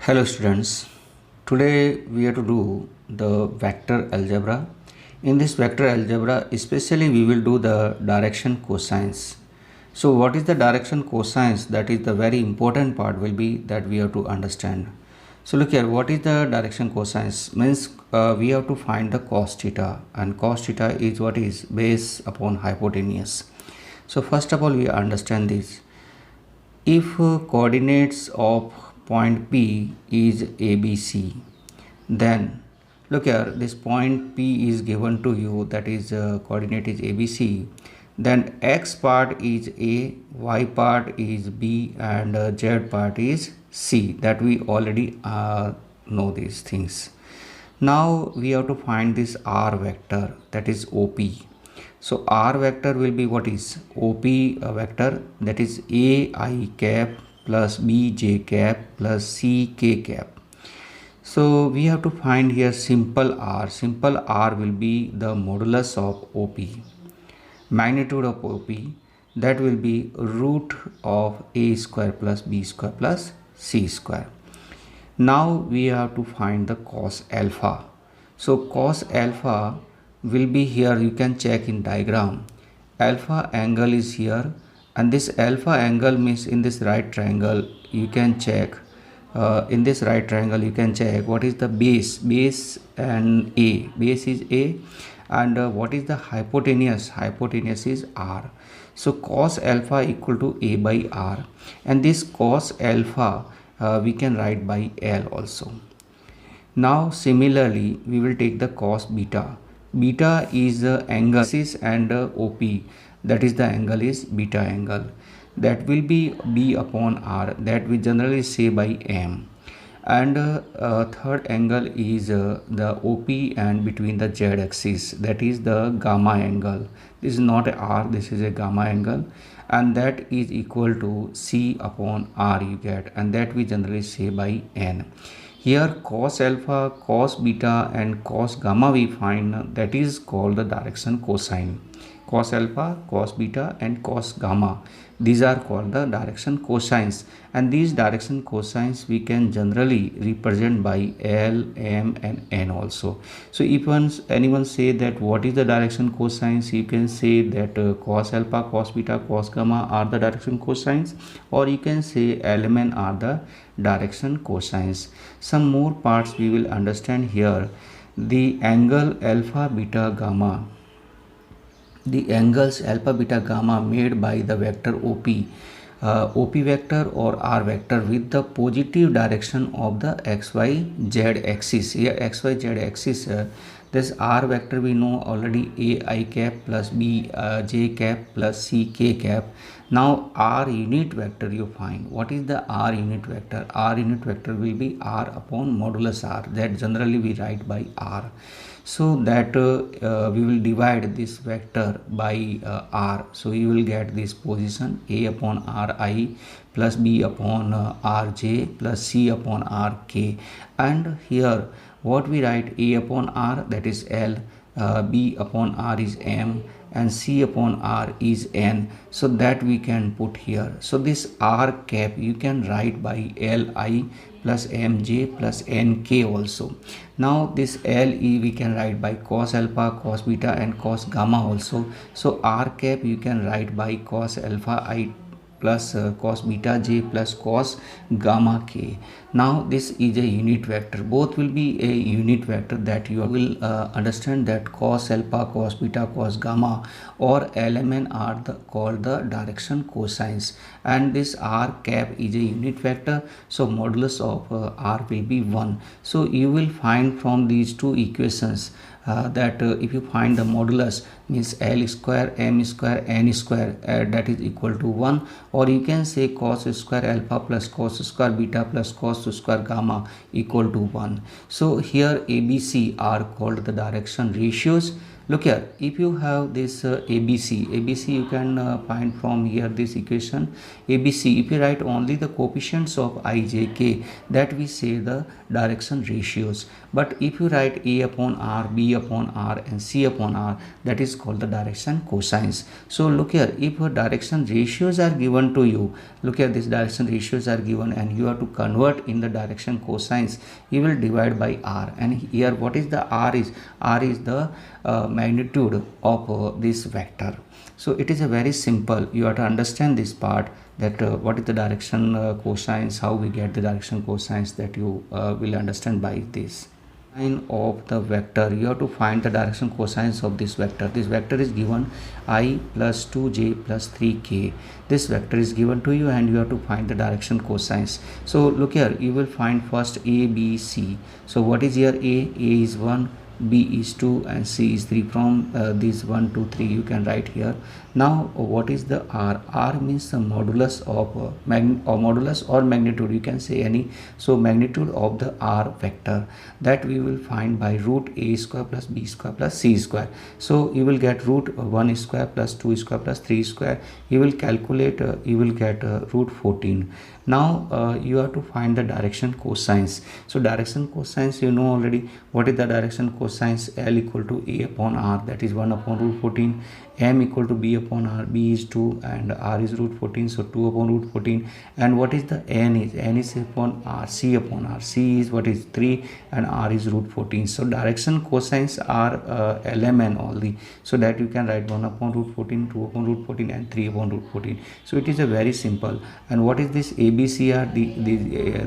Hello students, today we are to do the vector algebra. In this vector algebra, especially we will do the direction cosines. So what is the direction cosines? That is the very important part will be that we have to understand. So look here, what is the direction cosines? Means we have to find the cos theta, and cos theta is what is base upon hypotenuse. So first of all we understand this. If coordinates of point P is ABC, then look here, this point P is given to you, that is coordinate is ABC, then X part is A, Y part is B, and Z part is C. That we already know these things. Now we have to find this R vector, that is OP. So R vector will be what is OP vector, that is AI cap plus BJ cap plus CK cap. So we have to find here simple R. Simple R will be the modulus of OP. Magnitude of OP, that will be root of A square plus B square plus C square. Now we have to find the cos alpha. So cos alpha will be here, you can check in diagram. Alpha angle is here, and this alpha angle means in this right triangle you can check. In this right triangle you can check what is the base and A. Base is A, and what is the hypotenuse? Hypotenuse is R. So cos alpha equal to A by R, and this cos alpha we can write by L also. Now similarly we will take the cos beta. Beta is the angle and OP, that is the angle is beta angle, that will be B upon R, that we generally say by M. And third angle is the OP and between the Z axis, that is the gamma angle. This is not a R, this is a gamma angle, and that is equal to C upon R you get, and that we generally say by N. Here cos alpha, cos beta and cos gamma we find, that is called the direction cosine. Cos alpha, cos beta and cos gamma, these are called the direction cosines, and these direction cosines we can generally represent by L, M and N also. So if anyone say that what is the direction cosines, you can say that cos alpha, cos beta, cos gamma are the direction cosines, or you can say L, M, N are the direction cosines. Some more parts we will understand here. The angle alpha, beta, gamma, the angles alpha, beta, gamma made by the vector OP, OP vector or R vector with the positive direction of the XYZ axis. Here XYZ axis, this R vector we know already, AI cap plus BJ cap plus CK cap. Now R unit vector you find. What is the R unit vector? R unit vector will be R upon modulus R, that generally we write by R. So that we will divide this vector by R. So you will get this position A upon Ri plus B upon Rj plus C upon Rk, and here what we write, A upon R, that is L, B upon R is M, and C upon R is N. So that we can put here. So this R cap you can write by Li plus Mj plus Nk also. Now this Le we can write by cos alpha, cos beta and cos gamma also. So R cap you can write by cos alpha I plus cos beta j plus cos gamma k. Now this is a unit vector, both will be a unit vector, that you will understand that cos alpha, cos beta, cos gamma or LMN are called the direction cosines, and this R cap is a unit vector, so modulus of R will be 1. So you will find from these two equations that if you find the modulus, means L square, M square, N square, that is equal to 1, or you can say cos square alpha plus cos square beta plus cos square gamma equal to 1. So here ABC are called the direction ratios, Look here, if you have this ABC you can find from here this equation ABC. If you write only the coefficients of I, J, K, that we say the direction ratios. But if you write A upon R, B upon R and C upon R, that is called the direction cosines. So look here, if your direction ratios are given to you, look here, this direction ratios are given and you have to convert in the direction cosines, you will divide by R. And here what is the R is? R is the magnitude of this vector. So it is a very simple, you have to understand this part, that what is the direction cosines, how we get the direction cosines, that you will understand by this. Line of the vector, you have to find the direction cosines of this vector. This vector is given I plus 2j plus 3k. This vector is given to you and you have to find the direction cosines. So look here, you will find first A, B, C. So what is here? A is 1, B is 2 and C is 3. From these 1, 2, 3 you can write here. Now what is the R? R means the modulus of modulus or magnitude, you can say any. So magnitude of the R vector, that we will find by root A square plus B square plus C square. So you will get root 1 square plus 2 square plus 3 square. You will calculate, you will get root 14. Now you have to find the direction cosines. So direction cosines, you know already what is the direction cosines. L equal to A upon R, that is 1 upon root 14. M equal to B upon R, B is 2 and R is root 14, so 2 upon root 14. And what is the N is? N is upon R, C upon R. C is what is 3 and R is root 14. So direction cosines are LMN only, so that you can write 1 upon root 14, 2 upon root 14 and 3 upon root 14. So it is a very simple. And what is this ABC are?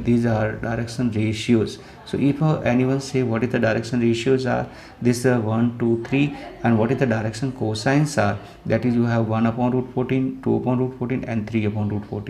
These are direction ratios. So if anyone say what is the direction ratios are, this 1, 2, 3, and what is the direction cosines are, that is you have 1 upon root 14, 2 upon root 14 and 3 upon root 14.